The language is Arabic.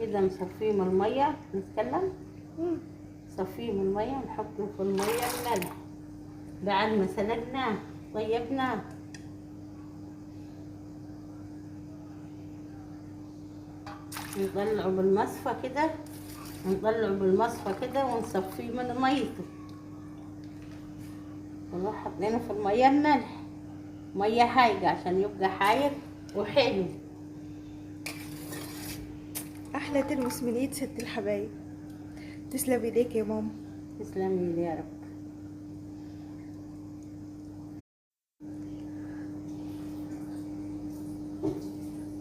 كده نصفيه من الميه. نتكلم. نصفيه من الميه ونحطه في الميه الملح. بعد ما سلقناه طيبناه نطلعه بالمصفى كده. ونصفيه من ميته ونروح حاطينه في الميه الملح. ميه حايقه عشان يبقى حايق وحلو. احلى ترمس من ايد ست الحبايب. تسلم ايديك يا ماما. تسلمي لي يا رب.